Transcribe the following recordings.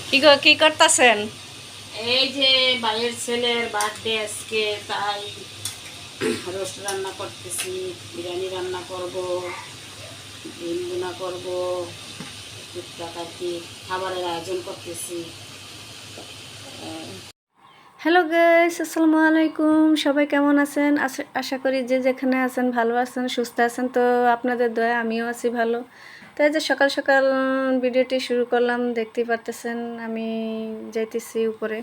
কি গো কি করতেছেন? এই যে ভাইয়ের ছেলের বার্থডে আজকে, তাই রোস্ট রান্না করতেছি, বিরিয়ানি রান্না করব, ডিম ভুনা করব, টুকটাক আর কি খাবারের আয়োজন করতেছি। হ্যালো গাইস, আসসালামু আলাইকুম। সবাই কেমন আছেন? আশা করি যে যেখানে আছেন ভালো আছেন, সুস্থ আছেন। তো আপনাদের দয়া আমিও আছি ভালো। তো এই যে সকাল সকাল ভিডিওটি শুরু করলাম, দেখতেই পারতেছেন আমি যাইতেছি উপরে।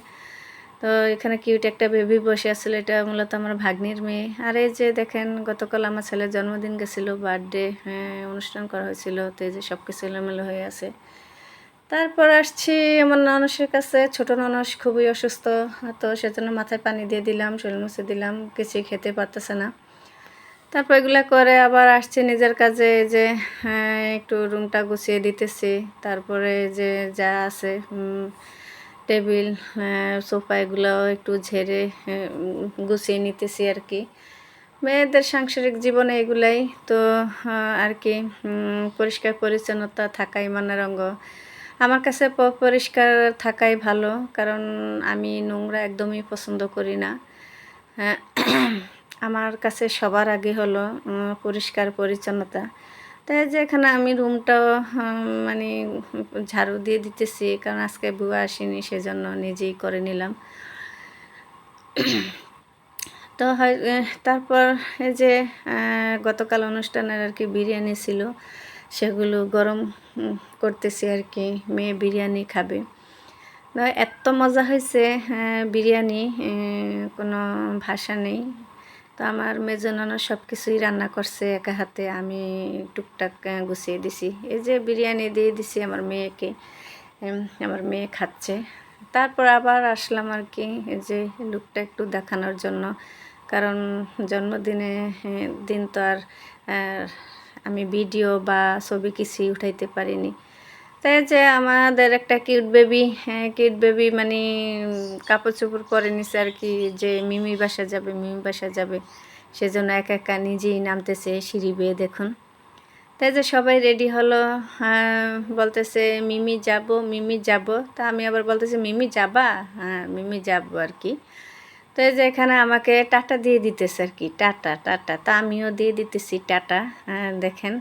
তো এখানে কিউট একটা বেবি বসে আসলে, এটা মূলত আমার ভাগ্নির মেয়ে। আর এই যে দেখেন, গতকাল আমার ছেলের জন্মদিন গেছিলো, বার্থডে অনুষ্ঠান করা হয়েছিল। তো এই যে সব কিছু এলোমেলো হয়ে আছে। তারপর আসছি আমার ননসের কাছে। ছোট ননস খুবই অসুস্থ, তো সেজন্য মাথায় পানি দিয়ে দিলাম, শরীর মুছে দিলাম, কিছুই খেতে পারতেছে না। তারপর এগুলো করে আবার আসছি নিজের কাজে, যে একটু রুমটা গুছিয়ে দিতেছি। তারপরে যে যা আছে টেবিল, সোফা, এগুলো একটু ঝেড়ে গুছিয়ে নিতেছি আর কি। মেয়েদের সাংসারিক জীবনে এগুলাই তো আর কি। পরিষ্কার পরিচ্ছন্নতা থাকাই মানের অঙ্গ। আমার কাছে পরিষ্কার থাকাই ভালো, কারণ আমি নোংরা একদমই পছন্দ করি না। হ্যাঁ, আমার কাছে সবার আগে হলো পরিষ্কার পরিচ্ছন্নতা। তাই যে এখানে আমি রুমটাও মানে ঝাড়ু দিয়ে দিতেছি, কারণ আজকে বুয়া আসেনি, সেজন্য নিজেই করে নিলাম। তো তারপর এই যে গতকাল অনুষ্ঠানের আর কি বিরিয়ানি ছিল, সেগুলো গরম করতেছি আর কি। মেয়ে বিরিয়ানি খাবে। এত মজা হয়েছে বিরিয়ানি, কোনো ভাষা নেই। তো আমার মেজো ননদ সব কিছুই রান্না করছে একা হাতে, আমি টুকটাক গুছিয়ে দিছি। এই যে বিরিয়ানি দিয়ে দিছি আমার মেয়েকে, আমার মেয়ে খাচ্ছে। তারপর আবার আসলাম আর কি, এই যে লুকটা একটু দেখানোর জন্য, কারণ জন্মদিনে দিন তো আর আমি ভিডিও বা ছবি কিছুই উঠাইতে পারিনি। তাই যে আমাদের একটা কিউট বেবি মানে কাপড় চোপড় পরে নিছে আর কি, যে মিমি বাসা যাবে, সেজন্য একা একা নিজেই নামতেছে সিঁড়ি বেয়ে, দেখুন। তাই যে সবাই রেডি হলো, বলতেছে মিমি যাব। তা আমি আবার বলতেছি মিমি যাবা? হ্যাঁ, মিমি যাব আর কি। তো এই যে এখানে আমাকে টাটা দিয়ে দিতেছে আর কি, টাটা টাটা। তা আমিও দিয়ে দিতেছি টাটা। দেখেন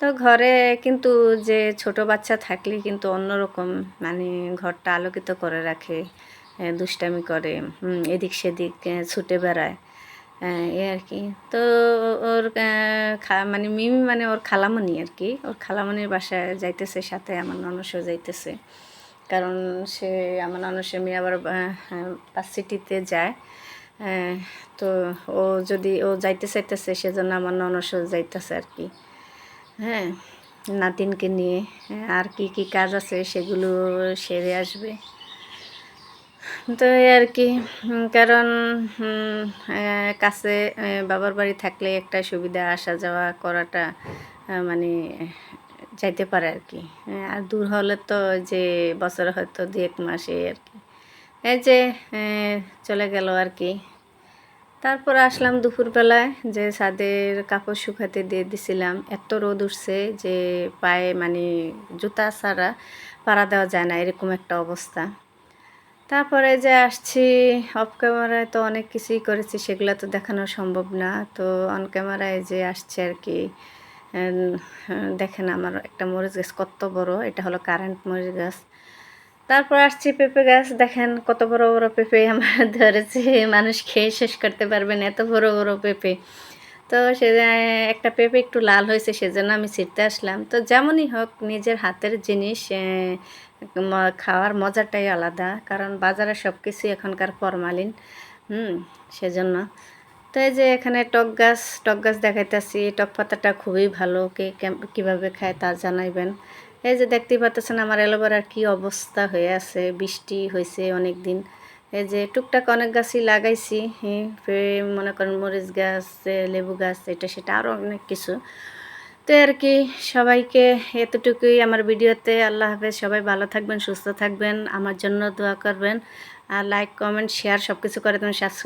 তো ঘরে কিন্তু যে ছোট বাচ্চা থাকলে কিন্তু অন্যরকম, মানে ঘরটা আলোকিত করে রাখে, দুষ্টামি করে, এদিক সেদিক ছুটে বেড়ায়, এ আর কি। তো ওর মানে মিমি মানে ওর খালামণি আর কি, ওর খালামণির বাসায় যাইতেছে, সাথে আমার ননসও যাইতেছে। কারণ সে আমার ননসের মেয়ে আবার সিটিতে যায়। তো ও যাইতে চাইতেছে, সেজন্য আমার ননসও যাইতেছে আর কি। হ্যাঁ, নাতিনকে নিয়ে আর কি কি কাজ আছে সেগুলো সেরে আসবে। তো এই আর কি। কারণ কাছে বাবার বাড়ি থাকলে একটা সুবিধা, আসা যাওয়া করাটা মানে যাইতে পারে আর কি। আর দূর হলে তো যে বছরে হয়তো 2-1 মাস, এই আর কি। এই যে চলে গেল আর কি। তারপর আসলাম দুপুরবেলায়, যে ছাদের কাপড় শুকাতে দিয়ে দিছিলাম। এত রোদ উঠছে যে পায়ে মানে জুতা ছাড়া পাড়া দেওয়া যায় না, এরকম একটা অবস্থা। তারপরে যে আসছি অফ ক্যামেরায়, তো অনেক কিছুই করেছি, সেগুলো তো দেখানো সম্ভব না। তো অন ক্যামেরায় যে আসছে আর কি। দেখেন আমার একটা মরিচ গাছ কত বড়, এটা হলো কারেন্ট মরিচ গাছ। তারপর আসছি পেঁপে গাছ, দেখেন কত বড় বড় পেঁপে আমার ধরেছে, মানুষ খেয়ে শেষ করতে পারবে না, এত বড় বড় পেঁপে। তো সে একটা পেঁপে একটু লাল হয়েছে, সেজন্য আমি ছিঁড়তে আসলাম। তো যেমনই হোক, নিজের হাতের জিনিস খাওয়ার মজাটাই আলাদা, কারণ বাজারে সব কিছুই এখনকার ফরমালিন, সেজন্য। তো এই যে এখানে টক গাছ দেখাইতেছি। টক পাতাটা খুবই ভালো, কে কীভাবে খায় তা জানাইবেন। এই যে দেখতেই পাচ্ছেন আমার অ্যালোভেরার কী অবস্থা হয়ে আছে, বৃষ্টি হয়েছে অনেক দিন। এই যে টুকটাক অনেক গাছই লাগাইছি, মনে করেন মরিচ গাছ, লেবু গাছ, এটা সেটা আরও অনেক কিছু। তো আর কি, সবাইকে এতটুকুই আমার ভিডিওতে। আল্লাহ হাফেজ, সবাই ভালো থাকবেন, সুস্থ থাকবেন, আমার জন্য দোয়া করবেন, আর লাইক কমেন্ট শেয়ার সব কিছু করে দেবেন, সাবস্ক্রাইব।